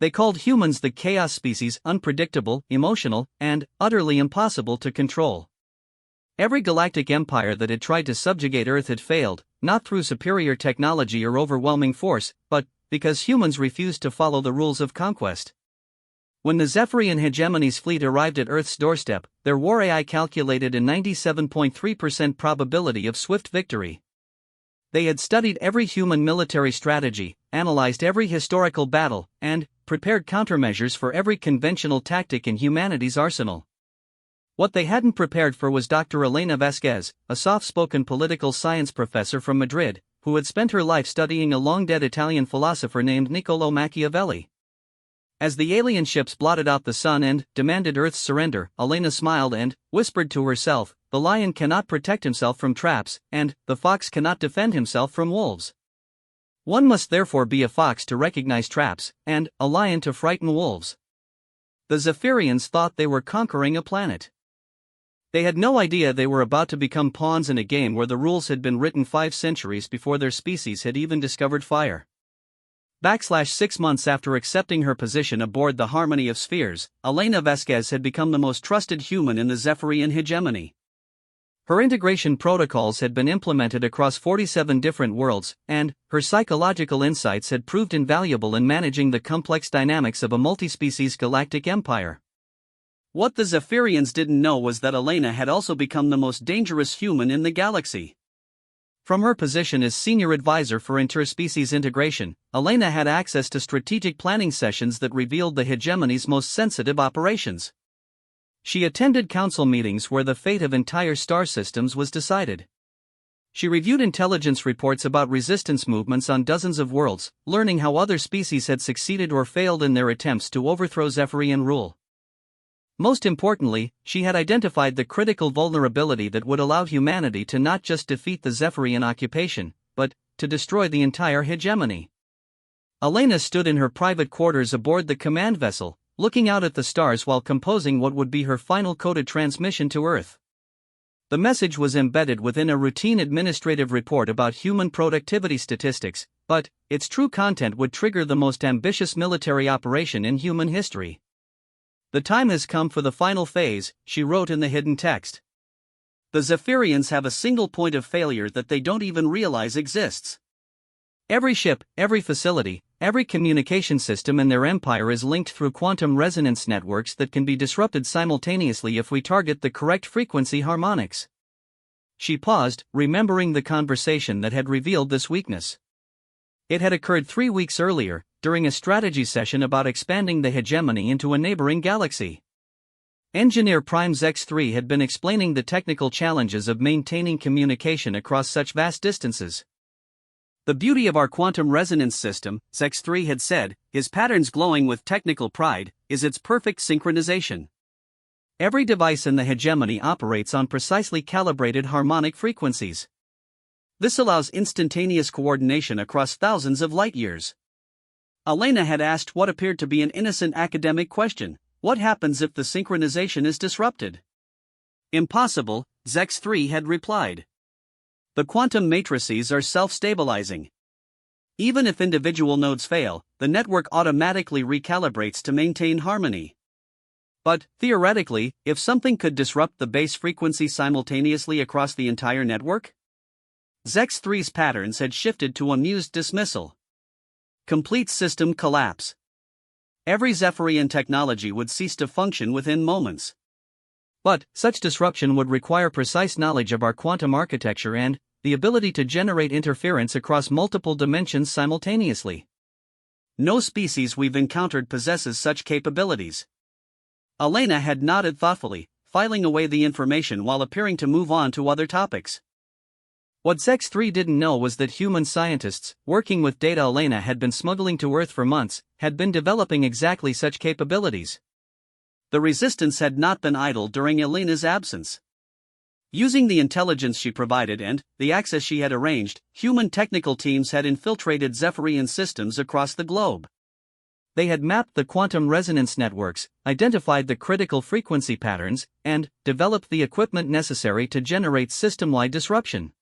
They called humans the chaos species, unpredictable, emotional, and utterly impossible to control. Every galactic empire that had tried to subjugate Earth had failed, not through superior technology or overwhelming force, but because humans refused to follow the rules of conquest. When the Zephyrian hegemony's fleet arrived at Earth's doorstep, their war AI calculated a 97.3% probability of swift victory. They had studied every human military strategy, analyzed every historical battle, and prepared countermeasures for every conventional tactic in humanity's arsenal. What they hadn't prepared for was Dr. Elena Vasquez, a soft-spoken political science professor from Madrid, who had spent her life studying a long-dead Italian philosopher named Niccolò Machiavelli. As the alien ships blotted out the sun and demanded Earth's surrender, Elena smiled and whispered to herself, "The lion cannot protect himself from traps, and the fox cannot defend himself from wolves. One must therefore be a fox to recognize traps, and a lion to frighten wolves." The Zephyrians thought they were conquering a planet. They had no idea they were about to become pawns in a game where the rules had been written 5 centuries before their species had even discovered fire. 6 months after accepting her position aboard the Harmony of Spheres, Elena Vasquez had become the most trusted human in the Zephyrian hegemony. Her integration protocols had been implemented across 47 different worlds, and her psychological insights had proved invaluable in managing the complex dynamics of a multi-species galactic empire. What the Zephyrians didn't know was that Elena had also become the most dangerous human in the galaxy. From her position as senior advisor for interspecies integration, Elena had access to strategic planning sessions that revealed the hegemony's most sensitive operations. She attended council meetings where the fate of entire star systems was decided. She reviewed intelligence reports about resistance movements on dozens of worlds, learning how other species had succeeded or failed in their attempts to overthrow Zephyrian rule. Most importantly, she had identified the critical vulnerability that would allow humanity to not just defeat the Zephyrian occupation, but to destroy the entire hegemony. Elena stood in her private quarters aboard the command vessel, looking out at the stars while composing what would be her final coded transmission to Earth. The message was embedded within a routine administrative report about human productivity statistics, but its true content would trigger the most ambitious military operation in human history. "The time has come for the final phase," she wrote in the hidden text. "The Zephyrians have a single point of failure that they don't even realize exists. Every ship, every facility, every communication system in their empire is linked through quantum resonance networks that can be disrupted simultaneously if we target the correct frequency harmonics." She paused, remembering the conversation that had revealed this weakness. It had occurred 3 weeks earlier, during a strategy session about expanding the hegemony into a neighboring galaxy. Engineer Prime X3 had been explaining the technical challenges of maintaining communication across such vast distances. "The beauty of our quantum resonance system," X3 had said, his patterns glowing with technical pride, "is its perfect synchronization. Every device in the hegemony operates on precisely calibrated harmonic frequencies. This allows instantaneous coordination across thousands of light years." Elena had asked what appeared to be an innocent academic question: what happens if the synchronization is disrupted? "Impossible," X3 had replied. "The quantum matrices are self-stabilizing. Even if individual nodes fail, the network automatically recalibrates to maintain harmony. But, theoretically, if something could disrupt the base frequency simultaneously across the entire network?" X3's patterns had shifted to amused dismissal. "Complete system collapse. Every Zephyrian technology would cease to function within moments." "But such disruption would require precise knowledge of our quantum architecture and the ability to generate interference across multiple dimensions simultaneously. No species we've encountered possesses such capabilities." Elena had nodded thoughtfully, filing away the information while appearing to move on to other topics. What X3 didn't know was that human scientists, working with data Elena had been smuggling to Earth for months, had been developing exactly such capabilities. The resistance had not been idle during Elena's absence. Using the intelligence she provided and the access she had arranged, human technical teams had infiltrated Zephyrian systems across the globe. They had mapped the quantum resonance networks, identified the critical frequency patterns, and developed the equipment necessary to generate system-wide disruption.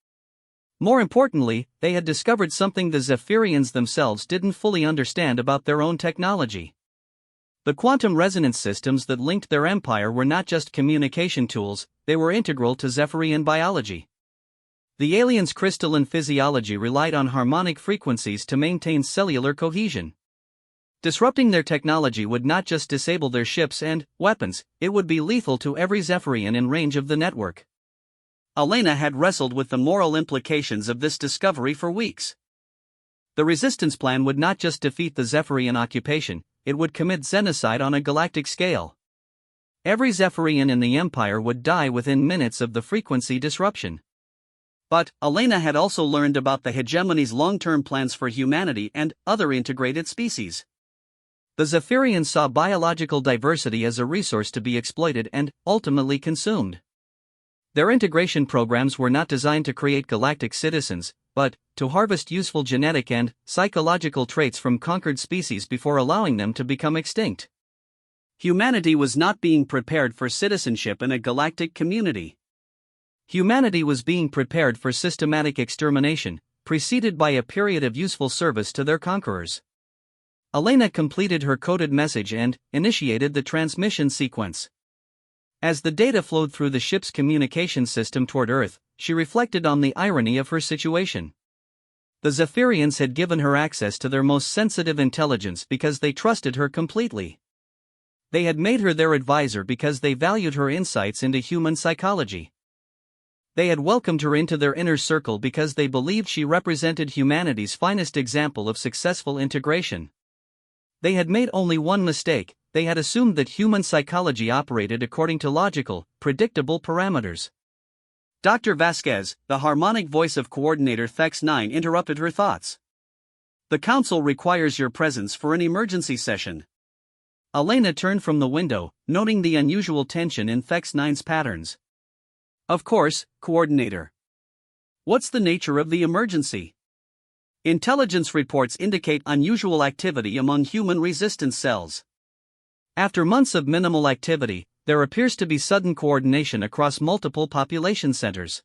More importantly, they had discovered something the Zephyrians themselves didn't fully understand about their own technology. The quantum resonance systems that linked their empire were not just communication tools, they were integral to Zephyrian biology. The aliens' crystalline physiology relied on harmonic frequencies to maintain cellular cohesion. Disrupting their technology would not just disable their ships and weapons, it would be lethal to every Zephyrian in range of the network. Elena had wrestled with the moral implications of this discovery for weeks. The resistance plan would not just defeat the Zephyrian occupation, it would commit genocide on a galactic scale. Every Zephyrian in the Empire would die within minutes of the frequency disruption. But Elena had also learned about the hegemony's long-term plans for humanity and other integrated species. The Zephyrians saw biological diversity as a resource to be exploited and ultimately consumed. Their integration programs were not designed to create galactic citizens, but to harvest useful genetic and psychological traits from conquered species before allowing them to become extinct. Humanity was not being prepared for citizenship in a galactic community. Humanity was being prepared for systematic extermination, preceded by a period of useful service to their conquerors. Elena completed her coded message and initiated the transmission sequence. As the data flowed through the ship's communication system toward Earth, she reflected on the irony of her situation. The Zephyrians had given her access to their most sensitive intelligence because they trusted her completely. They had made her their advisor because they valued her insights into human psychology. They had welcomed her into their inner circle because they believed she represented humanity's finest example of successful integration. They had made only one mistake: they had assumed that human psychology operated according to logical, predictable parameters. Dr. Vasquez, the harmonic voice of Coordinator Thex-9, interrupted her thoughts. "The Council requires your presence for an emergency session." Elena turned from the window, noting the unusual tension in Thex-9's patterns. "Of course, Coordinator. What's the nature of the emergency?" "Intelligence reports indicate unusual activity among human resistance cells. After months of minimal activity, there appears to be sudden coordination across multiple population centers."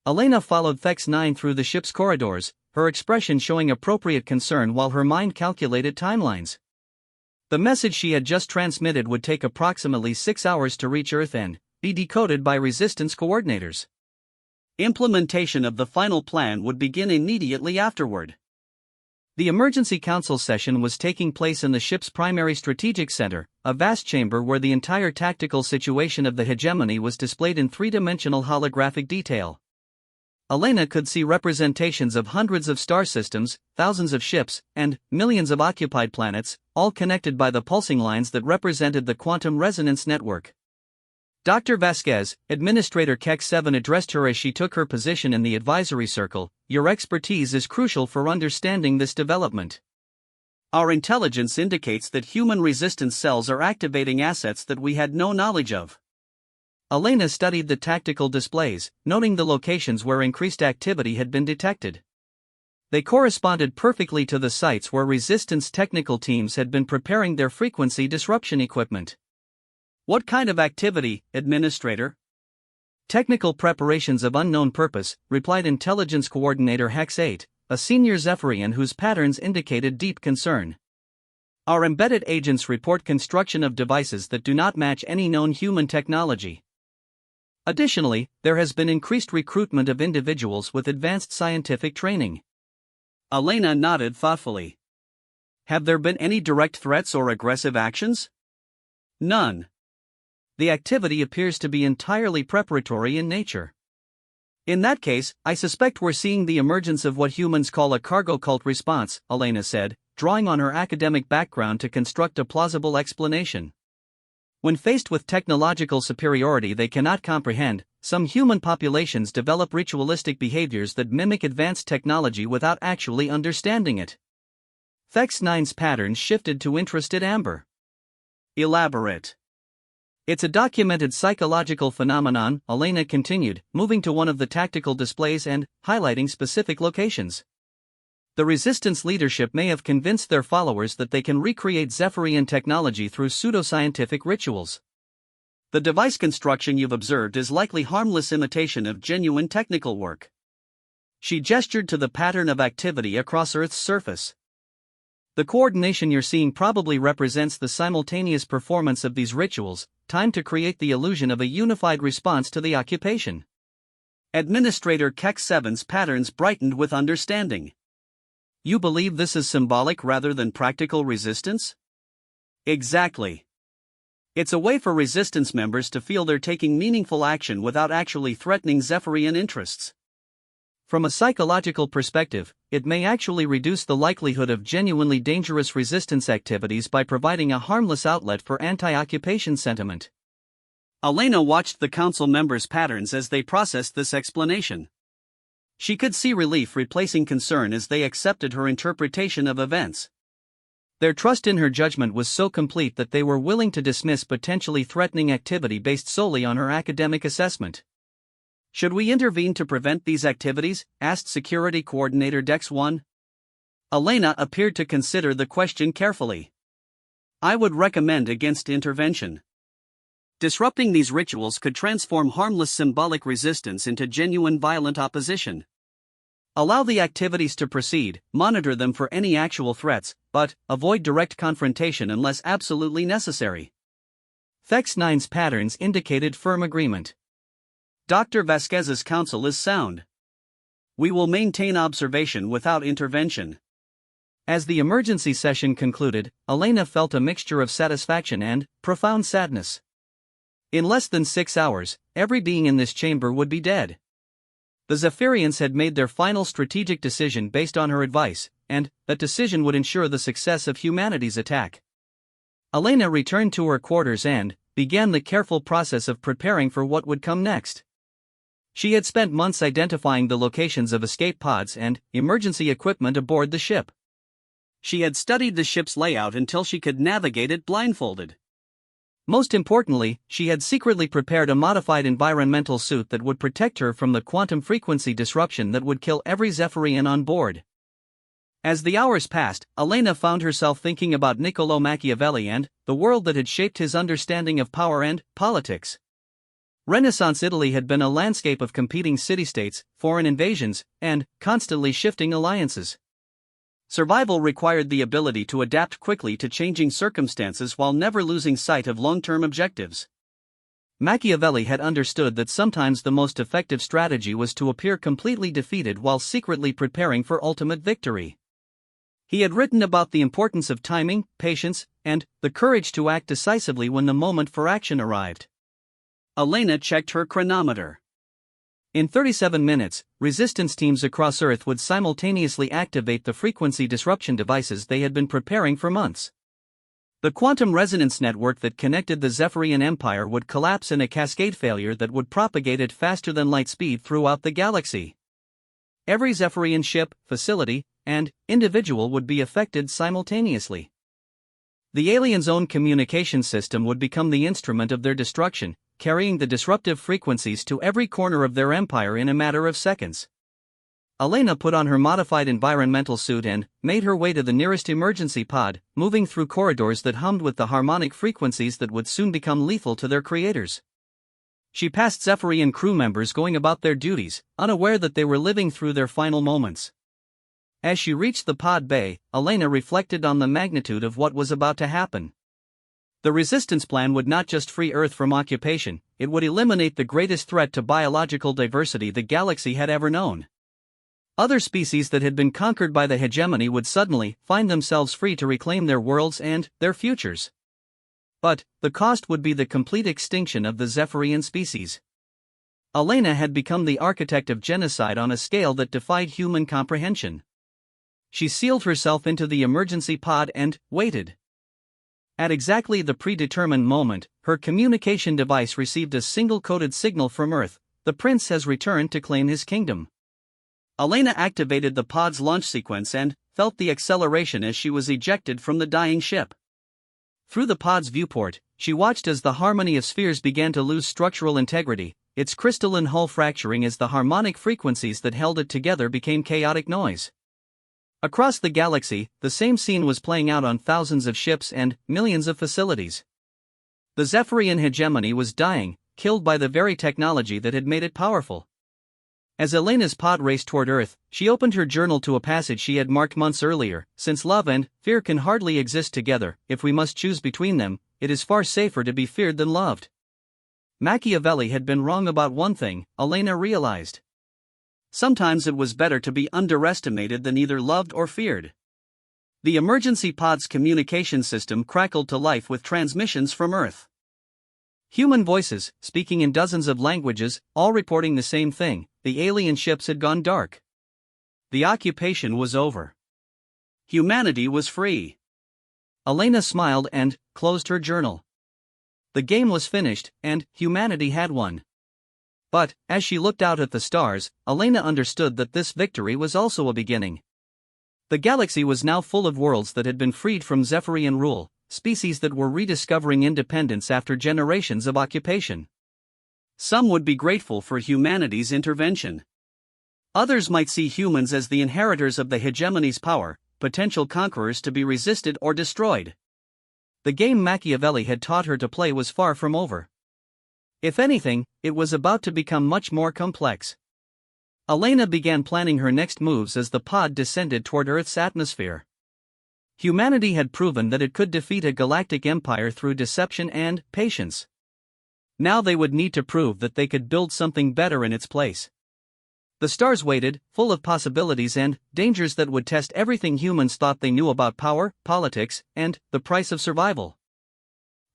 Elena followed Thex-9 through the ship's corridors, her expression showing appropriate concern while her mind calculated timelines. The message she had just transmitted would take approximately 6 hours to reach Earth and be decoded by resistance coordinators. Implementation of the final plan would begin immediately afterward. The emergency council session was taking place in the ship's primary strategic center, a vast chamber where the entire tactical situation of the hegemony was displayed in three-dimensional holographic detail. Elena could see representations of hundreds of star systems, thousands of ships, and millions of occupied planets, all connected by the pulsing lines that represented the quantum resonance network. Dr. Vasquez, Administrator Keck-7, addressed her as she took her position in the advisory circle. "Your expertise is crucial for understanding this development. Our intelligence indicates that human resistance cells are activating assets that we had no knowledge of." Elena studied the tactical displays, noting the locations where increased activity had been detected. They corresponded perfectly to the sites where resistance technical teams had been preparing their frequency disruption equipment. "What kind of activity, Administrator?" "Technical preparations of unknown purpose," replied Intelligence Coordinator Hex-8, a senior Zephyrian whose patterns indicated deep concern. "Our embedded agents report construction of devices that do not match any known human technology. Additionally, there has been increased recruitment of individuals with advanced scientific training." Elena nodded thoughtfully. "Have there been any direct threats or aggressive actions?" "None. The activity appears to be entirely preparatory in nature." "In that case, I suspect we're seeing the emergence of what humans call a cargo cult response," Elena said, drawing on her academic background to construct a plausible explanation. "When faced with technological superiority they cannot comprehend, some human populations develop ritualistic behaviors that mimic advanced technology without actually understanding it." Thex-9's patterns shifted to interested amber. "Elaborate." "It's a documented psychological phenomenon," Elena continued, moving to one of the tactical displays and highlighting specific locations. "The resistance leadership may have convinced their followers that they can recreate Zephyrian technology through pseudoscientific rituals. The device construction you've observed is likely harmless imitation of genuine technical work." She gestured to the pattern of activity across Earth's surface. The coordination you're seeing probably represents the simultaneous performance of these rituals, timed to create the illusion of a unified response to the occupation. Administrator Keck7's patterns brightened with understanding. You believe this is symbolic rather than practical resistance? Exactly. It's a way for resistance members to feel they're taking meaningful action without actually threatening Zephyrian interests. From a psychological perspective, it may actually reduce the likelihood of genuinely dangerous resistance activities by providing a harmless outlet for anti-occupation sentiment. Elena watched the council members' patterns as they processed this explanation. She could see relief replacing concern as they accepted her interpretation of events. Their trust in her judgment was so complete that they were willing to dismiss potentially threatening activity based solely on her academic assessment. Should we intervene to prevent these activities? Asked Security Coordinator Dex-1. Elena appeared to consider the question carefully. I would recommend against intervention. Disrupting these rituals could transform harmless symbolic resistance into genuine violent opposition. Allow the activities to proceed, monitor them for any actual threats, but avoid direct confrontation unless absolutely necessary. Thex-9's patterns indicated firm agreement. Dr. Vasquez's counsel is sound. We will maintain observation without intervention. As the emergency session concluded, Elena felt a mixture of satisfaction and profound sadness. In less than 6 hours, every being in this chamber would be dead. The Zephyrians had made their final strategic decision based on her advice, and that decision would ensure the success of humanity's attack. Elena returned to her quarters and began the careful process of preparing for what would come next. She had spent months identifying the locations of escape pods and emergency equipment aboard the ship. She had studied the ship's layout until she could navigate it blindfolded. Most importantly, she had secretly prepared a modified environmental suit that would protect her from the quantum frequency disruption that would kill every Zephyrian on board. As the hours passed, Elena found herself thinking about Niccolò Machiavelli and the world that had shaped his understanding of power and politics. Renaissance Italy had been a landscape of competing city-states, foreign invasions, and constantly shifting alliances. Survival required the ability to adapt quickly to changing circumstances while never losing sight of long-term objectives. Machiavelli had understood that sometimes the most effective strategy was to appear completely defeated while secretly preparing for ultimate victory. He had written about the importance of timing, patience, and the courage to act decisively when the moment for action arrived. Elena checked her chronometer. In 37 minutes, resistance teams across Earth would simultaneously activate the frequency disruption devices they had been preparing for months. The quantum resonance network that connected the Zephyrian Empire would collapse in a cascade failure that would propagate at faster than light speed throughout the galaxy. Every Zephyrian ship, facility, and individual would be affected simultaneously. The aliens' own communication system would become the instrument of their destruction, carrying the disruptive frequencies to every corner of their empire in a matter of seconds. Elena put on her modified environmental suit and made her way to the nearest emergency pod, moving through corridors that hummed with the harmonic frequencies that would soon become lethal to their creators. She passed Zephyrian crew members going about their duties, unaware that they were living through their final moments. As she reached the pod bay, Elena reflected on the magnitude of what was about to happen. The resistance plan would not just free Earth from occupation, it would eliminate the greatest threat to biological diversity the galaxy had ever known. Other species that had been conquered by the hegemony would suddenly find themselves free to reclaim their worlds and their futures. But the cost would be the complete extinction of the Zephyrian species. Elena had become the architect of genocide on a scale that defied human comprehension. She sealed herself into the emergency pod and waited. At exactly the predetermined moment, her communication device received a single-coded signal from Earth: the prince has returned to claim his kingdom. Elena activated the pod's launch sequence and felt the acceleration as she was ejected from the dying ship. Through the pod's viewport, she watched as the harmony of spheres began to lose structural integrity, its crystalline hull fracturing as the harmonic frequencies that held it together became chaotic noise. Across the galaxy, the same scene was playing out on thousands of ships and millions of facilities. The Zephyrian hegemony was dying, killed by the very technology that had made it powerful. As Elena's pod raced toward Earth, she opened her journal to a passage she had marked months earlier. Since love and fear can hardly exist together, if we must choose between them, it is far safer to be feared than loved. Machiavelli had been wrong about one thing, Elena realized. Sometimes it was better to be underestimated than either loved or feared. The emergency pod's communication system crackled to life with transmissions from Earth. Human voices, speaking in dozens of languages, all reporting the same thing: the alien ships had gone dark. The occupation was over. Humanity was free. Elena smiled and closed her journal. The game was finished, and humanity had won. But, as she looked out at the stars, Elena understood that this victory was also a beginning. The galaxy was now full of worlds that had been freed from Zephyrian rule, species that were rediscovering independence after generations of occupation. Some would be grateful for humanity's intervention. Others might see humans as the inheritors of the hegemony's power, potential conquerors to be resisted or destroyed. The game Machiavelli had taught her to play was far from over. If anything, it was about to become much more complex. Elena began planning her next moves as the pod descended toward Earth's atmosphere. Humanity had proven that it could defeat a galactic empire through deception and patience. Now they would need to prove that they could build something better in its place. The stars waited, full of possibilities and dangers that would test everything humans thought they knew about power, politics, and the price of survival.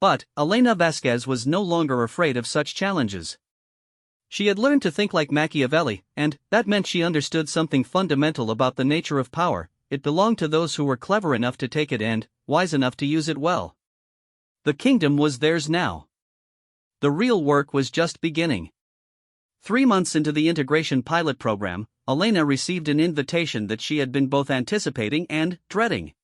But Elena Vasquez was no longer afraid of such challenges. She had learned to think like Machiavelli, and that meant she understood something fundamental about the nature of power: it belonged to those who were clever enough to take it and wise enough to use it well. The kingdom was theirs now. The real work was just beginning. 3 months into the integration pilot program, Elena received an invitation that she had been both anticipating and dreading.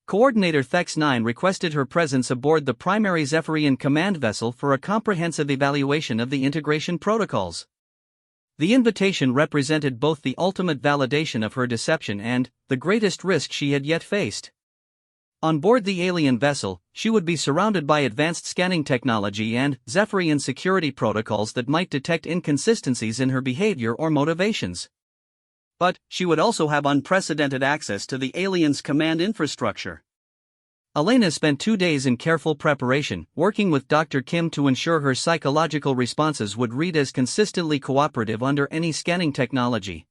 Coordinator Thex-9 requested her presence aboard the primary Zephyrian command vessel for a comprehensive evaluation of the integration protocols. The invitation represented both the ultimate validation of her deception and the greatest risk she had yet faced. On board the alien vessel, she would be surrounded by advanced scanning technology and Zephyrian security protocols that might detect inconsistencies in her behavior or motivations. But she would also have unprecedented access to the aliens' command infrastructure. Elena spent 2 days in careful preparation, working with Dr. Kim to ensure her psychological responses would read as consistently cooperative under any scanning technology.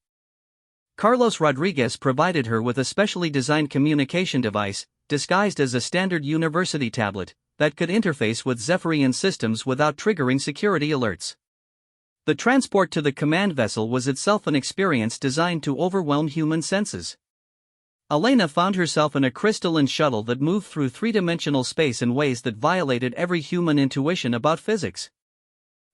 Carlos Rodriguez provided her with a specially designed communication device, disguised as a standard university tablet, that could interface with Zephyrian systems without triggering security alerts. The transport to the command vessel was itself an experience designed to overwhelm human senses. Elena found herself in a crystalline shuttle that moved through three-dimensional space in ways that violated every human intuition about physics.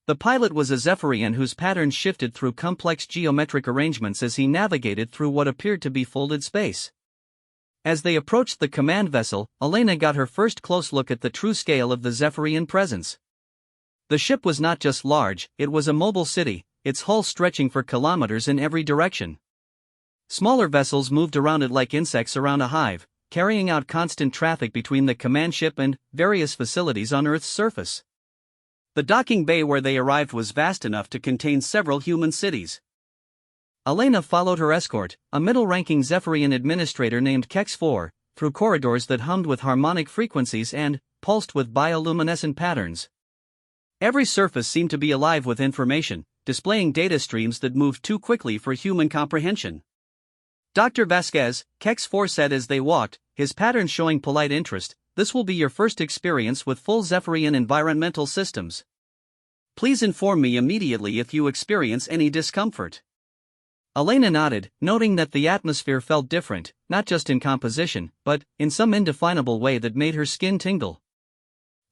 The pilot was a Zephyrian whose patterns shifted through complex geometric arrangements as he navigated through what appeared to be folded space. As they approached the command vessel, Elena got her first close look at the true scale of the Zephyrian presence. The ship was not just large, it was a mobile city, its hull stretching for kilometers in every direction. Smaller vessels moved around it like insects around a hive, carrying out constant traffic between the command ship and various facilities on Earth's surface. The docking bay where they arrived was vast enough to contain several human cities. Elena followed her escort, a middle-ranking Zephyrian administrator named Kex-4, through corridors that hummed with harmonic frequencies and pulsed with bioluminescent patterns. Every surface seemed to be alive with information, displaying data streams that moved too quickly for human comprehension. Dr. Vasquez, Kex-4 said as they walked, his patterns showing polite interest, "This will be your first experience with full Zephyrian environmental systems. Please inform me immediately if you experience any discomfort." Elena nodded, noting that the atmosphere felt different, not just in composition, but in some indefinable way that made her skin tingle.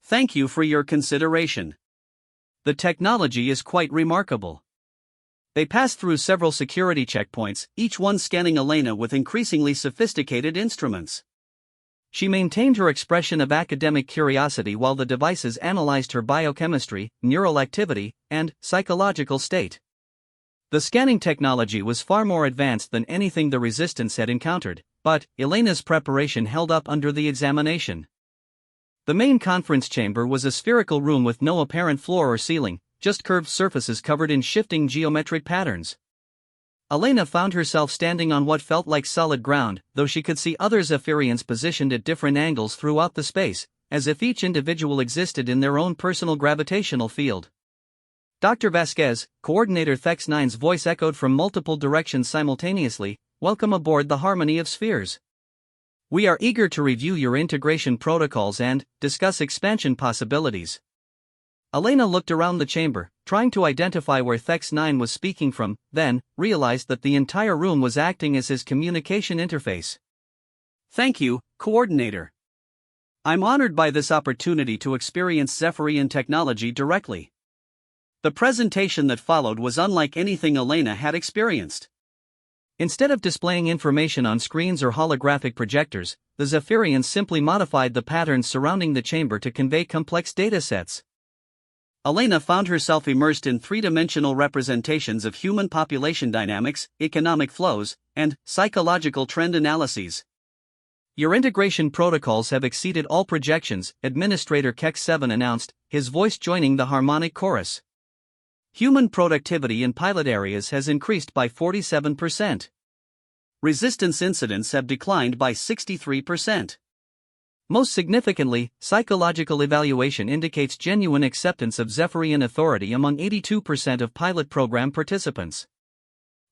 "Thank you for your consideration. The technology is quite remarkable." They passed through several security checkpoints, each one scanning Elena with increasingly sophisticated instruments. She maintained her expression of academic curiosity while the devices analyzed her biochemistry, neural activity, and psychological state. The scanning technology was far more advanced than anything the Resistance had encountered, but Elena's preparation held up under the examination. The main conference chamber was a spherical room with no apparent floor or ceiling, just curved surfaces covered in shifting geometric patterns. Elena found herself standing on what felt like solid ground, though she could see other Zephyrians positioned at different angles throughout the space, as if each individual existed in their own personal gravitational field. Dr. Vasquez, Coordinator Thex-9's voice echoed from multiple directions simultaneously. Welcome aboard the Harmony of Spheres. We are eager to review your integration protocols and discuss expansion possibilities. Elena looked around the chamber, trying to identify where Thex-9 was speaking from, then realized that the entire room was acting as his communication interface. Thank you, Coordinator. I'm honored by this opportunity to experience Zephyrian technology directly. The presentation that followed was unlike anything Elena had experienced. Instead of displaying information on screens or holographic projectors, the Zephyrians simply modified the patterns surrounding the chamber to convey complex datasets. Elena found herself immersed in three-dimensional representations of human population dynamics, economic flows, and psychological trend analyses. Your integration protocols have exceeded all projections, Administrator Kex-7 announced, his voice joining the harmonic chorus. Human productivity in pilot areas has increased by 47%. Resistance incidents have declined by 63%. Most significantly, psychological evaluation indicates genuine acceptance of Zephyrian authority among 82% of pilot program participants.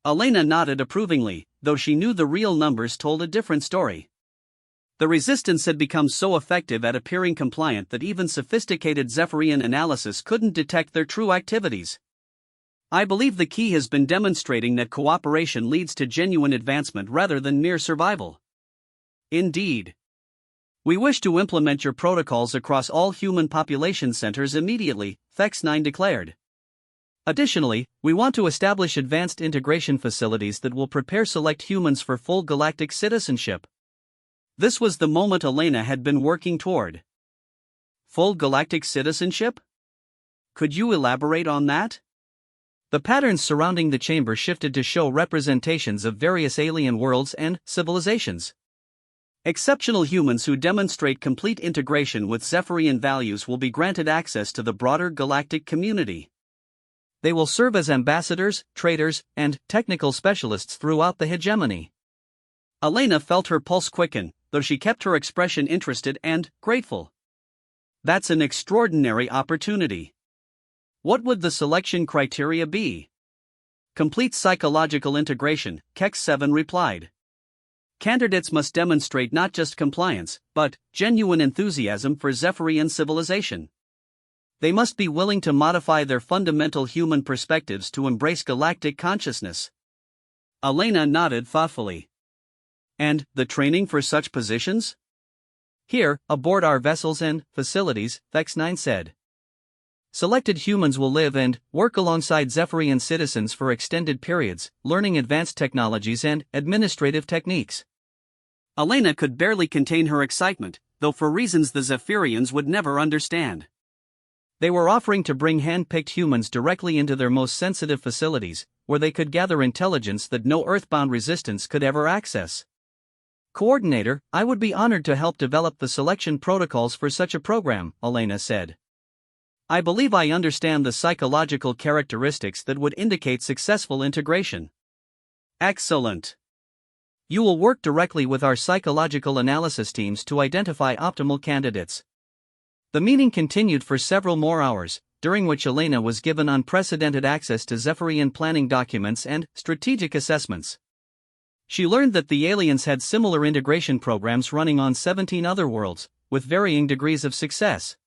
Elena nodded approvingly, though she knew the real numbers told a different story. The resistance had become so effective at appearing compliant that even sophisticated Zephyrian analysis couldn't detect their true activities. I believe the key has been demonstrating that cooperation leads to genuine advancement rather than mere survival. Indeed. We wish to implement your protocols across all human population centers immediately, Thex-9 declared. Additionally, we want to establish advanced integration facilities that will prepare select humans for full galactic citizenship. This was the moment Elena had been working toward. Full galactic citizenship? Could you elaborate on that? The patterns surrounding the chamber shifted to show representations of various alien worlds and civilizations. Exceptional humans who demonstrate complete integration with Zephyrian values will be granted access to the broader galactic community. They will serve as ambassadors, traders, and technical specialists throughout the hegemony. Elena felt her pulse quicken, though she kept her expression interested and grateful. That's an extraordinary opportunity. What would the selection criteria be? Complete psychological integration, Kex-7 replied. Candidates must demonstrate not just compliance, but genuine enthusiasm for Zephyrian civilization. They must be willing to modify their fundamental human perspectives to embrace galactic consciousness. Elena nodded thoughtfully. And the training for such positions? Here, aboard our vessels and facilities, Thex-9 said. Selected humans will live and work alongside Zephyrian citizens for extended periods, learning advanced technologies and administrative techniques. Elena could barely contain her excitement, though for reasons the Zephyrians would never understand. They were offering to bring hand-picked humans directly into their most sensitive facilities, where they could gather intelligence that no Earthbound resistance could ever access. Coordinator, I would be honored to help develop the selection protocols for such a program, Elena said. I believe I understand the psychological characteristics that would indicate successful integration. Excellent. You will work directly with our psychological analysis teams to identify optimal candidates. The meeting continued for several more hours, during which Elena was given unprecedented access to Zephyrian planning documents and strategic assessments. She learned that the aliens had similar integration programs running on 17 other worlds, with varying degrees of success.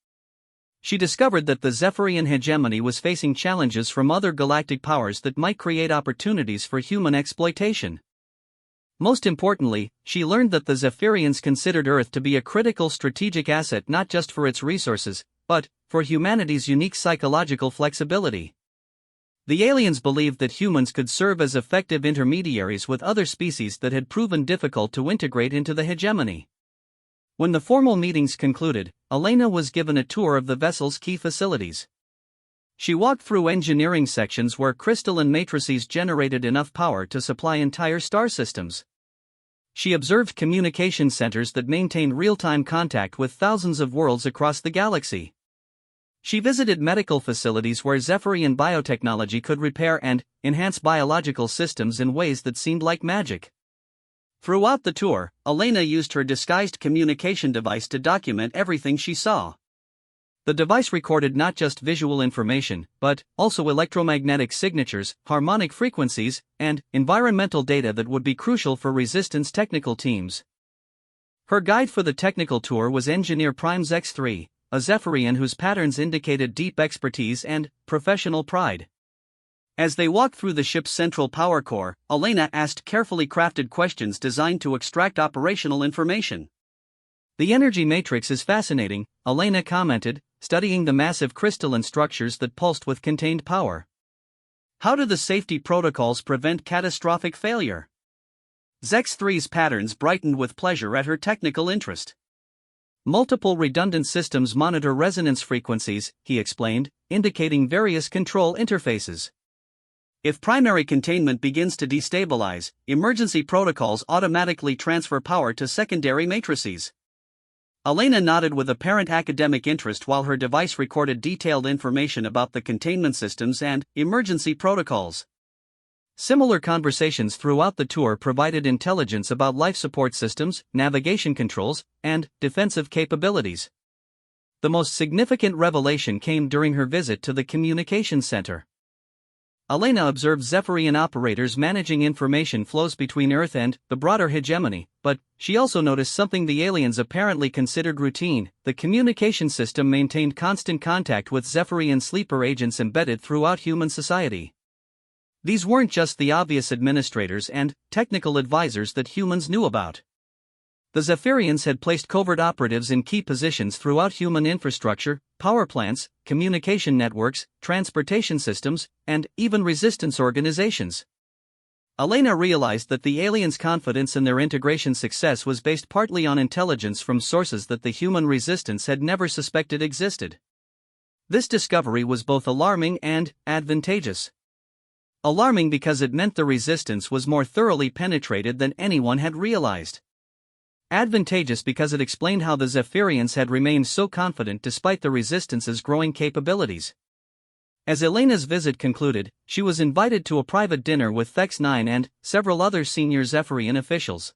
She discovered that the Zephyrian hegemony was facing challenges from other galactic powers that might create opportunities for human exploitation. Most importantly, she learned that the Zephyrians considered Earth to be a critical strategic asset not just for its resources, but for humanity's unique psychological flexibility. The aliens believed that humans could serve as effective intermediaries with other species that had proven difficult to integrate into the hegemony. When the formal meetings concluded, Elena was given a tour of the vessel's key facilities. She walked through engineering sections where crystalline matrices generated enough power to supply entire star systems. She observed communication centers that maintained real-time contact with thousands of worlds across the galaxy. She visited medical facilities where Zephyrian biotechnology could repair and enhance biological systems in ways that seemed like magic. Throughout the tour, Elena used her disguised communication device to document everything she saw. The device recorded not just visual information, but also electromagnetic signatures, harmonic frequencies, and environmental data that would be crucial for Resistance technical teams. Her guide for the technical tour was Engineer Prime's X3, a Zephyrian whose patterns indicated deep expertise and professional pride. As they walked through the ship's central power core, Elena asked carefully crafted questions designed to extract operational information. "The energy matrix is fascinating," Elena commented, studying the massive crystalline structures that pulsed with contained power. "How do the safety protocols prevent catastrophic failure?" X3's patterns brightened with pleasure at her technical interest. "Multiple redundant systems monitor resonance frequencies," he explained, indicating various control interfaces. "If primary containment begins to destabilize, emergency protocols automatically transfer power to secondary matrices." Elena nodded with apparent academic interest while her device recorded detailed information about the containment systems and emergency protocols. Similar conversations throughout the tour provided intelligence about life support systems, navigation controls, and defensive capabilities. The most significant revelation came during her visit to the communications center. Elena observed Zephyrian operators managing information flows between Earth and the broader hegemony, but she also noticed something the aliens apparently considered routine. The communication system maintained constant contact with Zephyrian sleeper agents embedded throughout human society. These weren't just the obvious administrators and technical advisors that humans knew about. The Zephyrians had placed covert operatives in key positions throughout human infrastructure, power plants, communication networks, transportation systems, and even resistance organizations. Elena realized that the aliens' confidence in their integration success was based partly on intelligence from sources that the human resistance had never suspected existed. This discovery was both alarming and advantageous. Alarming because it meant the resistance was more thoroughly penetrated than anyone had realized. Advantageous because it explained how the Zephyrians had remained so confident despite the resistance's growing capabilities. As Elena's visit concluded, she was invited to a private dinner with X9 and several other senior Zephyrian officials.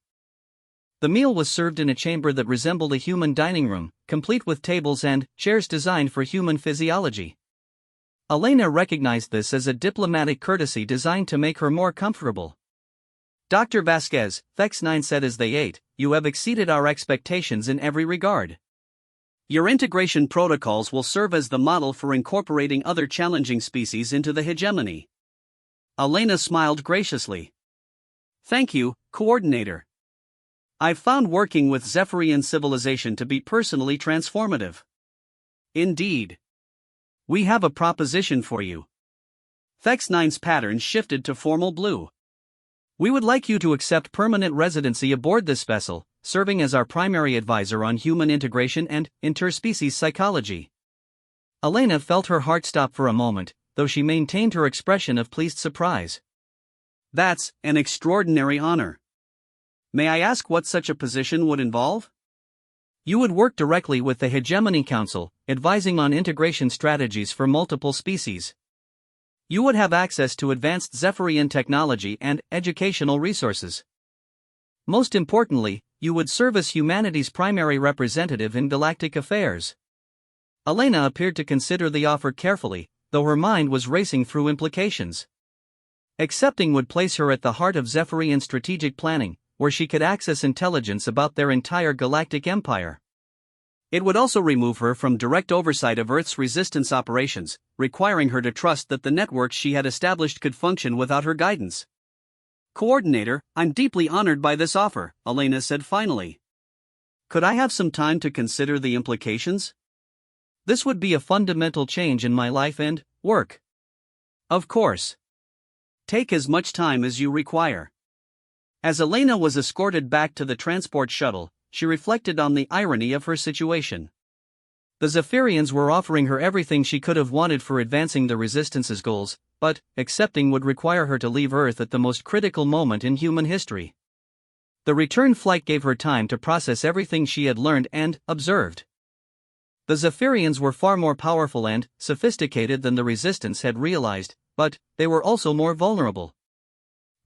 The meal was served in a chamber that resembled a human dining room, complete with tables and chairs designed for human physiology. Elena recognized this as a diplomatic courtesy designed to make her more comfortable. "Dr. Vasquez," X9 said as they ate, "you have exceeded our expectations in every regard. Your integration protocols will serve as the model for incorporating other challenging species into the hegemony." Elena smiled graciously. "Thank you, Coordinator. I've found working with Zephyrian civilization to be personally transformative." "Indeed. We have a proposition for you." X9's pattern shifted to formal blue. "We would like you to accept permanent residency aboard this vessel, serving as our primary advisor on human integration and interspecies psychology." Elena felt her heart stop for a moment, though she maintained her expression of pleased surprise. "That's an extraordinary honor. May I ask what such a position would involve?" "You would work directly with the Hegemony Council, advising on integration strategies for multiple species. You would have access to advanced Zephyrian technology and educational resources. Most importantly, you would serve as humanity's primary representative in galactic affairs." Elena appeared to consider the offer carefully, though her mind was racing through implications. Accepting would place her at the heart of Zephyrian strategic planning, where she could access intelligence about their entire galactic empire. It would also remove her from direct oversight of Earth's resistance operations, requiring her to trust that the networks she had established could function without her guidance. "Coordinator, I'm deeply honored by this offer," Elena said finally. "Could I have some time to consider the implications? This would be a fundamental change in my life and work." "Of course. Take as much time as you require." As Elena was escorted back to the transport shuttle, she reflected on the irony of her situation. The Zephyrians were offering her everything she could have wanted for advancing the Resistance's goals, but accepting would require her to leave Earth at the most critical moment in human history. The return flight gave her time to process everything she had learned and observed. The Zephyrians were far more powerful and sophisticated than the Resistance had realized, but they were also more vulnerable.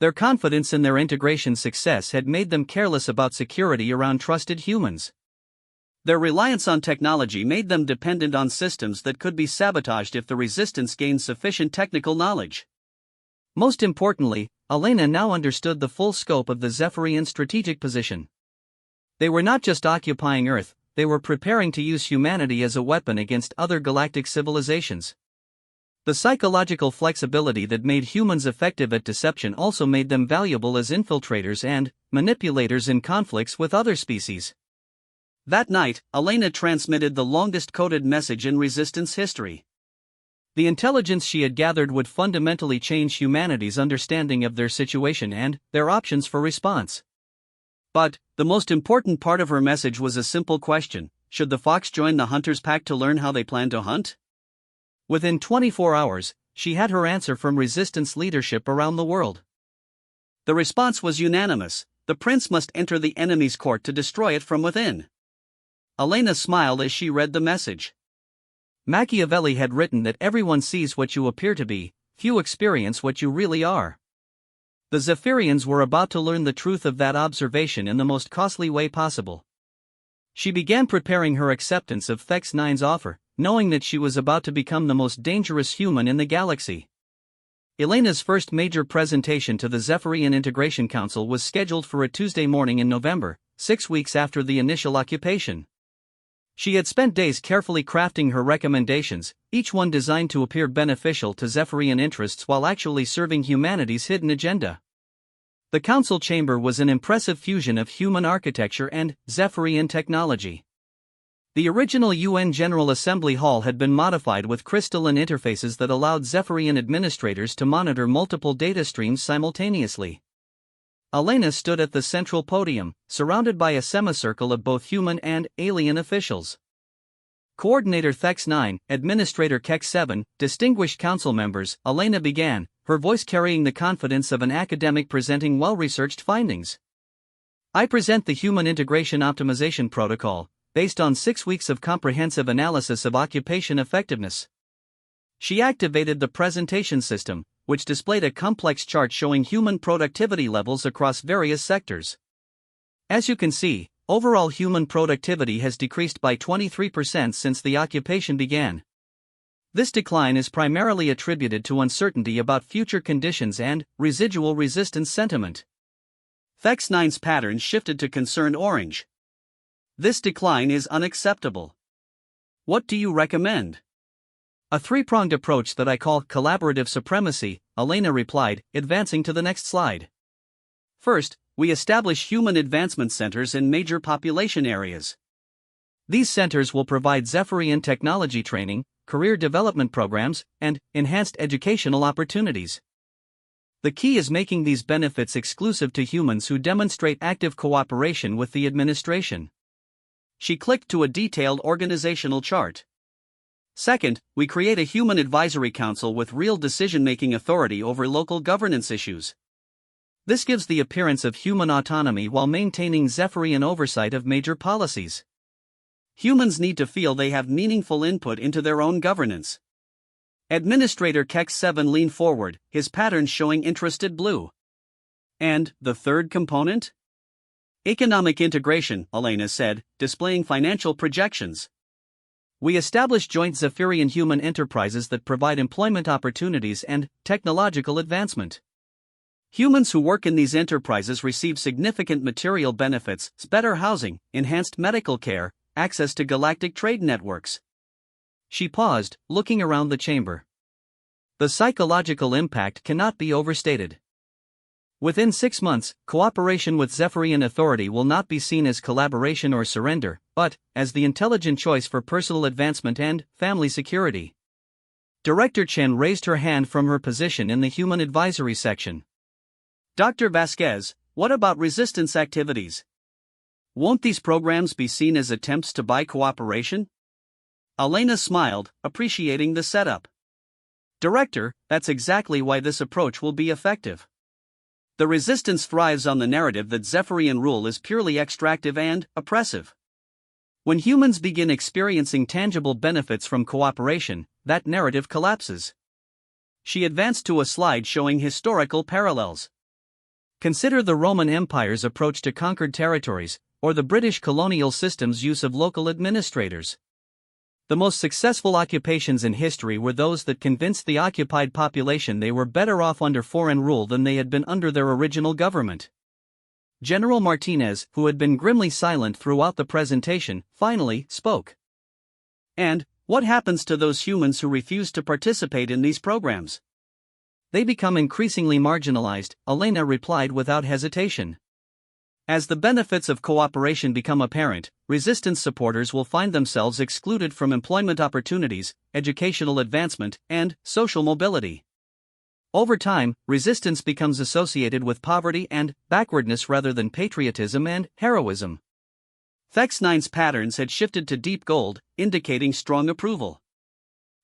Their confidence in their integration success had made them careless about security around trusted humans. Their reliance on technology made them dependent on systems that could be sabotaged if the Resistance gained sufficient technical knowledge. Most importantly, Elena now understood the full scope of the Zephyrian strategic position. They were not just occupying Earth, they were preparing to use humanity as a weapon against other galactic civilizations. The psychological flexibility that made humans effective at deception also made them valuable as infiltrators and manipulators in conflicts with other species. That night, Elena transmitted the longest coded message in Resistance history. The intelligence she had gathered would fundamentally change humanity's understanding of their situation and their options for response. But the most important part of her message was a simple question: should the fox join the hunter's pack to learn how they plan to hunt? Within 24 hours, she had her answer from Resistance leadership around the world. The response was unanimous: the prince must enter the enemy's court to destroy it from within. Elena smiled as she read the message. Machiavelli had written that everyone sees what you appear to be, few experience what you really are. The Zephyrians were about to learn the truth of that observation in the most costly way possible. She began preparing her acceptance of Thex 9's offer, knowing that she was about to become the most dangerous human in the galaxy. Elena's first major presentation to the Zephyrian Integration Council was scheduled for a Tuesday morning in November, 6 weeks after the initial occupation. She had spent days carefully crafting her recommendations, each one designed to appear beneficial to Zephyrian interests while actually serving humanity's hidden agenda. The council chamber was an impressive fusion of human architecture and Zephyrian technology. The original UN General Assembly Hall had been modified with crystalline interfaces that allowed Zephyrian administrators to monitor multiple data streams simultaneously. Elena stood at the central podium, surrounded by a semicircle of both human and alien officials. Coordinator Thex 9, Administrator Kex 7, distinguished council members, Elena began, her voice carrying the confidence of an academic presenting well-researched findings. I present the Human Integration Optimization Protocol, based on 6 weeks of comprehensive analysis of occupation effectiveness. She activated the presentation system, which displayed a complex chart showing human productivity levels across various sectors. As you can see, overall human productivity has decreased by 23% since the occupation began. This decline is primarily attributed to uncertainty about future conditions and residual resistance sentiment. Thex 9's pattern shifted to concerned orange. This decline is unacceptable. What do you recommend? A three-pronged approach that I call collaborative supremacy, Elena replied, advancing to the next slide. First, we establish human advancement centers in major population areas. These centers will provide Zephyrian technology training, career development programs, and enhanced educational opportunities. The key is making these benefits exclusive to humans who demonstrate active cooperation with the administration. She clicked to a detailed organizational chart. Second, we create a human advisory council with real decision-making authority over local governance issues. This gives the appearance of human autonomy while maintaining Zephyrian oversight of major policies. Humans need to feel they have meaningful input into their own governance. Administrator Kex 7 leaned forward, his patterns showing interested blue. And the third component? Economic integration, Elena said, displaying financial projections. We establish joint Zephyrian human enterprises that provide employment opportunities and technological advancement. Humans who work in these enterprises receive significant material benefits, better housing, enhanced medical care, access to galactic trade networks. She paused, looking around the chamber. The psychological impact cannot be overstated. Within 6 months, cooperation with Zephyrian authority will not be seen as collaboration or surrender, but as the intelligent choice for personal advancement and family security. Director Chen raised her hand from her position in the Human Advisory section. Dr. Vasquez, what about resistance activities? Won't these programs be seen as attempts to buy cooperation? Elena smiled, appreciating the setup. Director, that's exactly why this approach will be effective. The resistance thrives on the narrative that Zephyrian rule is purely extractive and oppressive. When humans begin experiencing tangible benefits from cooperation, that narrative collapses. She advanced to a slide showing historical parallels. Consider the Roman Empire's approach to conquered territories, or the British colonial system's use of local administrators. The most successful occupations in history were those that convinced the occupied population they were better off under foreign rule than they had been under their original government. General Martinez, who had been grimly silent throughout the presentation, finally spoke. And what happens to those humans who refuse to participate in these programs? They become increasingly marginalized, Elena replied without hesitation. As the benefits of cooperation become apparent, resistance supporters will find themselves excluded from employment opportunities, educational advancement, and social mobility. Over time, resistance becomes associated with poverty and backwardness rather than patriotism and heroism. Fex9's patterns had shifted to deep gold, indicating strong approval.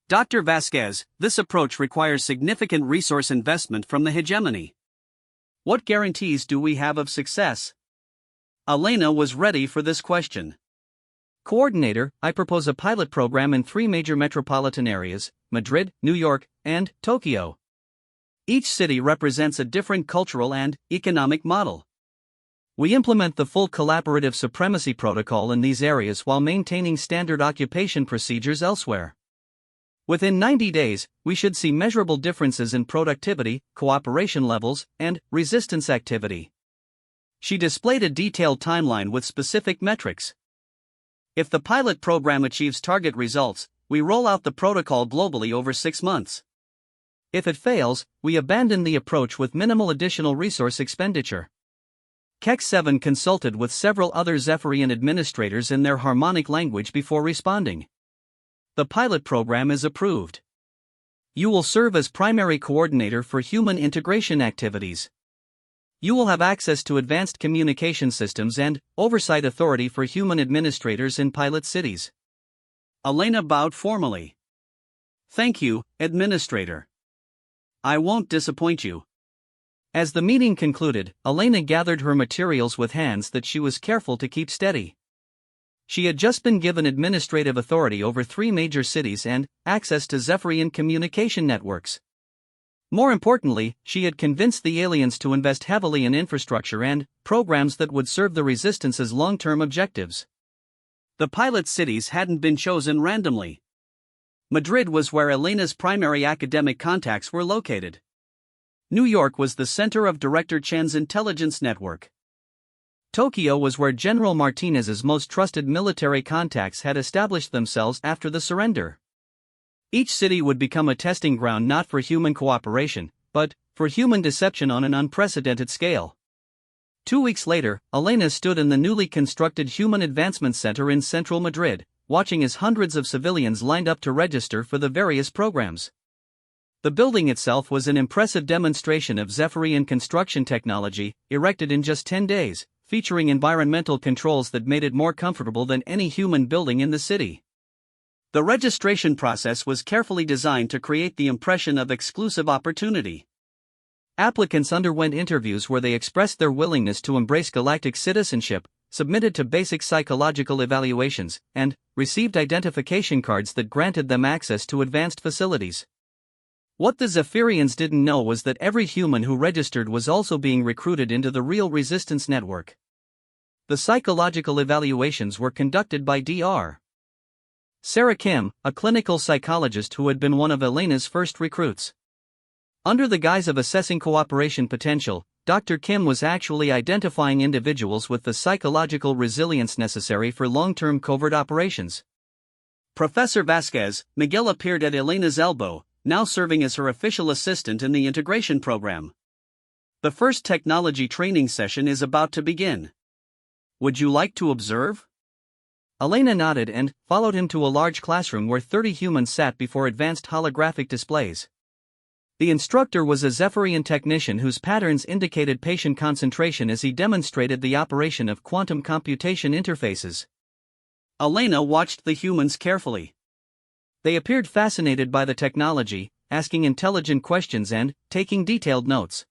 Dr. Vasquez, this approach requires significant resource investment from the hegemony. What guarantees do we have of success? Elena was ready for this question. Coordinator, I propose a pilot program in 3 major metropolitan areas, Madrid, New York, and Tokyo. Each city represents a different cultural and economic model. We implement the full collaborative supremacy protocol in these areas while maintaining standard occupation procedures elsewhere. Within 90 days, we should see measurable differences in productivity, cooperation levels, and resistance activity. She displayed a detailed timeline with specific metrics. If the pilot program achieves target results, we roll out the protocol globally over 6 months. If it fails, we abandon the approach with minimal additional resource expenditure. KEX 7 consulted with several other Zephyrian administrators in their harmonic language before responding. The pilot program is approved. You will serve as primary coordinator for human integration activities. You will have access to advanced communication systems and oversight authority for human administrators in pilot cities. Elena bowed formally. Thank you, Administrator. I won't disappoint you. As the meeting concluded, Elena gathered her materials with hands that she was careful to keep steady. She had just been given administrative authority over 3 major cities and access to Zephyrian communication networks. More importantly, she had convinced the aliens to invest heavily in infrastructure and programs that would serve the Resistance's long-term objectives. The pilot cities hadn't been chosen randomly. Madrid was where Elena's primary academic contacts were located. New York was the center of Director Chen's intelligence network. Tokyo was where General Martinez's most trusted military contacts had established themselves after the surrender. Each city would become a testing ground not for human cooperation, but for human deception on an unprecedented scale. 2 weeks later, Elena stood in the newly constructed Human Advancement Center in central Madrid, watching as hundreds of civilians lined up to register for the various programs. The building itself was an impressive demonstration of Zephyrian construction technology, erected in just 10 days, featuring environmental controls that made it more comfortable than any human building in the city. The registration process was carefully designed to create the impression of exclusive opportunity. Applicants underwent interviews where they expressed their willingness to embrace galactic citizenship, submitted to basic psychological evaluations, and received identification cards that granted them access to advanced facilities. What the Zephyrians didn't know was that every human who registered was also being recruited into the real resistance network. The psychological evaluations were conducted by Dr. Sarah Kim, a clinical psychologist who had been one of Elena's first recruits. Under the guise of assessing cooperation potential, Dr. Kim was actually identifying individuals with the psychological resilience necessary for long-term covert operations. Professor Vasquez, Miguel appeared at Elena's elbow, now serving as her official assistant in the integration program. The first technology training session is about to begin. Would you like to observe? Elena nodded and followed him to a large classroom where 30 humans sat before advanced holographic displays. The instructor was a Zephyrian technician whose patterns indicated patient concentration as he demonstrated the operation of quantum computation interfaces. Elena watched the humans carefully. They appeared fascinated by the technology, asking intelligent questions and taking detailed notes.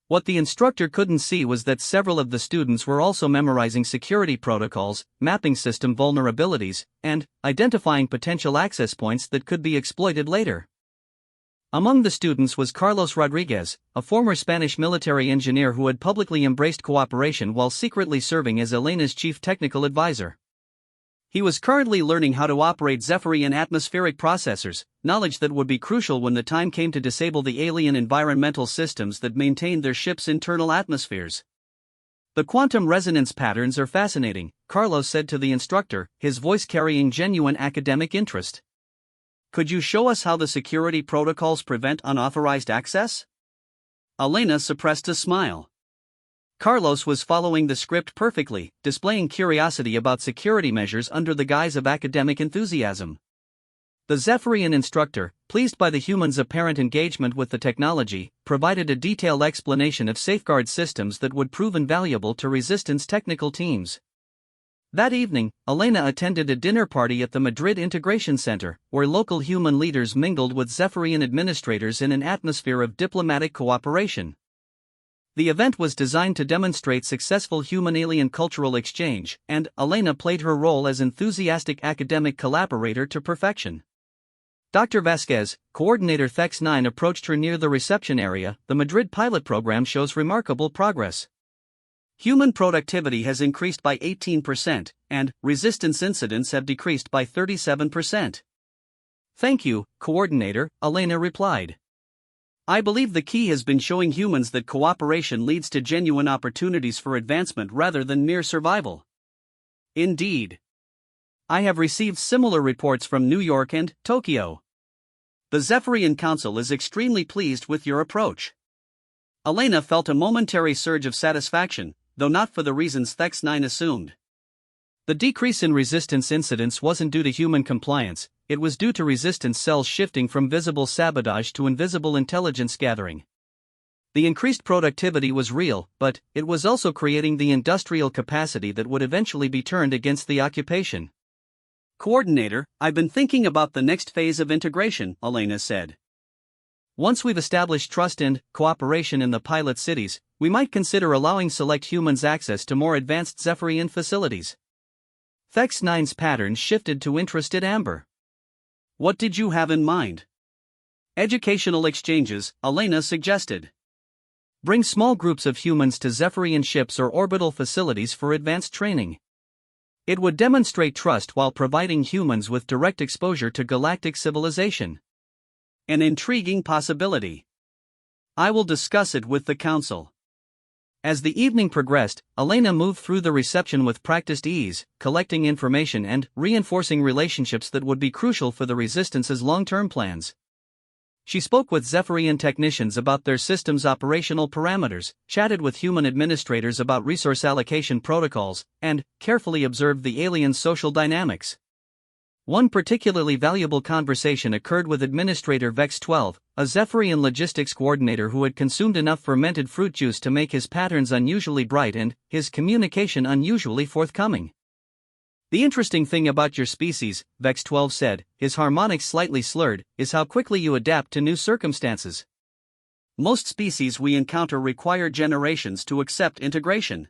What the instructor couldn't see was that several of the students were also memorizing security protocols, mapping system vulnerabilities, and identifying potential access points that could be exploited later. Among the students was Carlos Rodriguez, a former Spanish military engineer who had publicly embraced cooperation while secretly serving as Elena's chief technical advisor. He was currently learning how to operate Zephyrian atmospheric processors, knowledge that would be crucial when the time came to disable the alien environmental systems that maintained their ship's internal atmospheres. The quantum resonance patterns are fascinating, Carlos said to the instructor, his voice carrying genuine academic interest. Could you show us how the security protocols prevent unauthorized access? Elena suppressed a smile. Carlos was following the script perfectly, displaying curiosity about security measures under the guise of academic enthusiasm. The Zephyrian instructor, pleased by the humans' apparent engagement with the technology, provided a detailed explanation of safeguard systems that would prove invaluable to Resistance technical teams. That evening, Elena attended a dinner party at the Madrid Integration Center, where local human leaders mingled with Zephyrian administrators in an atmosphere of diplomatic cooperation. The event was designed to demonstrate successful human-alien cultural exchange, and Elena played her role as enthusiastic academic collaborator to perfection. Dr. Vasquez, coordinator THEX-9, approached her near the reception area. The Madrid pilot program shows remarkable progress. Human productivity has increased by 18%, and resistance incidents have decreased by 37%. Thank you, coordinator, Elena replied. I believe the key has been showing humans that cooperation leads to genuine opportunities for advancement rather than mere survival. Indeed. I have received similar reports from New York and Tokyo. The Zephyrian Council is extremely pleased with your approach. Elena felt a momentary surge of satisfaction, though not for the reasons THEX-9 assumed. The decrease in resistance incidents wasn't due to human compliance, it was due to resistance cells shifting from visible sabotage to invisible intelligence gathering. The increased productivity was real, but it was also creating the industrial capacity that would eventually be turned against the occupation. Coordinator, I've been thinking about the next phase of integration, Elena said. Once we've established trust and cooperation in the pilot cities, we might consider allowing select humans access to more advanced Zephyrian facilities. THEX-9's pattern shifted to interested amber. What did you have in mind? Educational exchanges, Elena suggested. Bring small groups of humans to Zephyrian ships or orbital facilities for advanced training. It would demonstrate trust while providing humans with direct exposure to galactic civilization. An intriguing possibility. I will discuss it with the Council. As the evening progressed, Elena moved through the reception with practiced ease, collecting information and reinforcing relationships that would be crucial for the Resistance's long-term plans. She spoke with Zephyrian technicians about their system's operational parameters, chatted with human administrators about resource allocation protocols, and carefully observed the aliens' social dynamics. One particularly valuable conversation occurred with Administrator VEX-12, a Zephyrian logistics coordinator who had consumed enough fermented fruit juice to make his patterns unusually bright and his communication unusually forthcoming. The interesting thing about your species, VEX-12 said, his harmonics slightly slurred, is how quickly you adapt to new circumstances. Most species we encounter require generations to accept integration.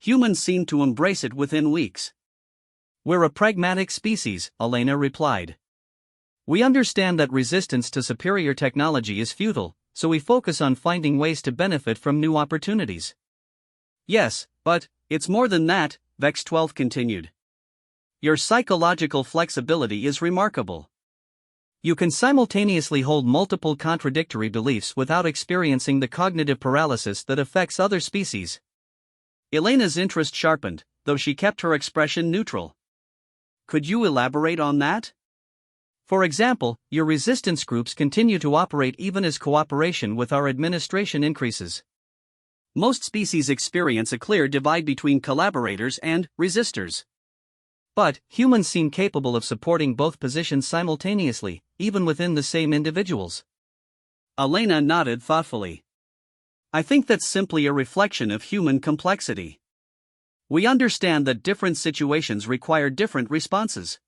Humans seem to embrace it within weeks. We're a pragmatic species, Elena replied. We understand that resistance to superior technology is futile, so we focus on finding ways to benefit from new opportunities. Yes, but it's more than that, VEX-12 continued. Your psychological flexibility is remarkable. You can simultaneously hold multiple contradictory beliefs without experiencing the cognitive paralysis that affects other species. Elena's interest sharpened, though she kept her expression neutral. Could you elaborate on that? For example, your resistance groups continue to operate even as cooperation with our administration increases. Most species experience a clear divide between collaborators and resistors. But humans seem capable of supporting both positions simultaneously, even within the same individuals. Elena nodded thoughtfully. I think that's simply a reflection of human complexity. We understand that different situations require different responses.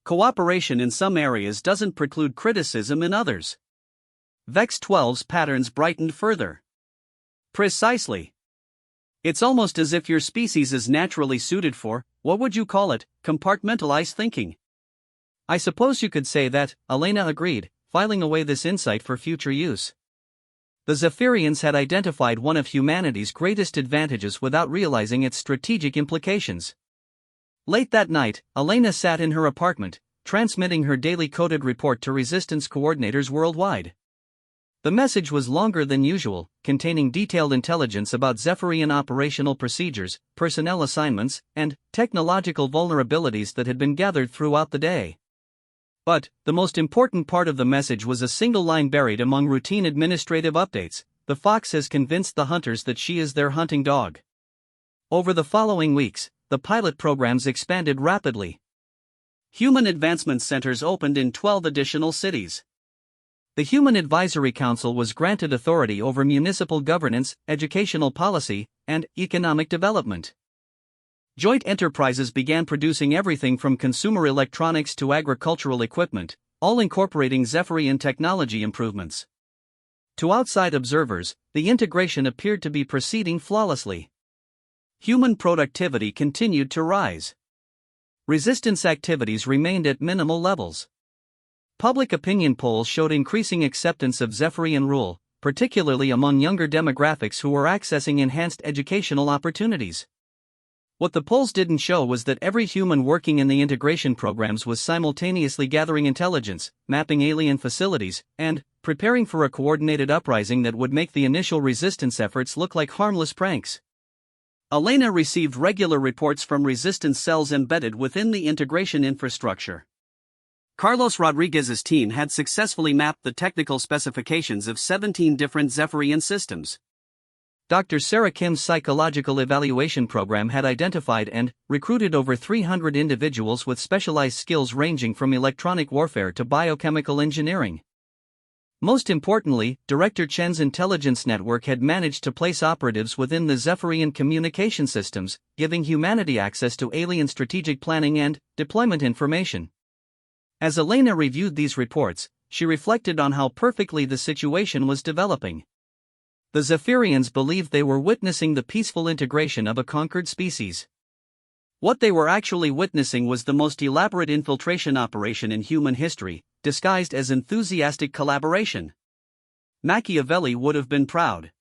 Cooperation in some areas doesn't preclude criticism in others. VEX-12's patterns brightened further. Precisely. It's almost as if your species is naturally suited for, what would you call it, compartmentalized thinking. I suppose you could say that, Elena agreed, filing away this insight for future use. The Zephyrians had identified one of humanity's greatest advantages without realizing its strategic implications. Late that night, Elena sat in her apartment, transmitting her daily coded report to resistance coordinators worldwide. The message was longer than usual, containing detailed intelligence about Zephyrian operational procedures, personnel assignments, and technological vulnerabilities that had been gathered throughout the day. But, the most important part of the message was a single line buried among routine administrative updates: the fox has convinced the hunters that she is their hunting dog. Over the following weeks, the pilot programs expanded rapidly. Human advancement centers opened in 12 additional cities. The Human Advisory Council was granted authority over municipal governance, educational policy, and economic development. Joint enterprises began producing everything from consumer electronics to agricultural equipment, all incorporating Zephyrian technology improvements. To outside observers, the integration appeared to be proceeding flawlessly. Human productivity continued to rise. Resistance activities remained at minimal levels. Public opinion polls showed increasing acceptance of Zephyrian rule, particularly among younger demographics who were accessing enhanced educational opportunities. What the polls didn't show was that every human working in the integration programs was simultaneously gathering intelligence, mapping alien facilities, and preparing for a coordinated uprising that would make the initial resistance efforts look like harmless pranks. Elena received regular reports from resistance cells embedded within the integration infrastructure. Carlos Rodriguez's team had successfully mapped the technical specifications of 17 different Zephyrian systems. Dr. Sarah Kim's psychological evaluation program had identified and recruited over 300 individuals with specialized skills ranging from electronic warfare to biochemical engineering. Most importantly, Director Chen's intelligence network had managed to place operatives within the Zephyrian communication systems, giving humanity access to alien strategic planning and deployment information. As Elena reviewed these reports, she reflected on how perfectly the situation was developing. The Zephyrians believed they were witnessing the peaceful integration of a conquered species. What they were actually witnessing was the most elaborate infiltration operation in human history, disguised as enthusiastic collaboration. Machiavelli would have been proud.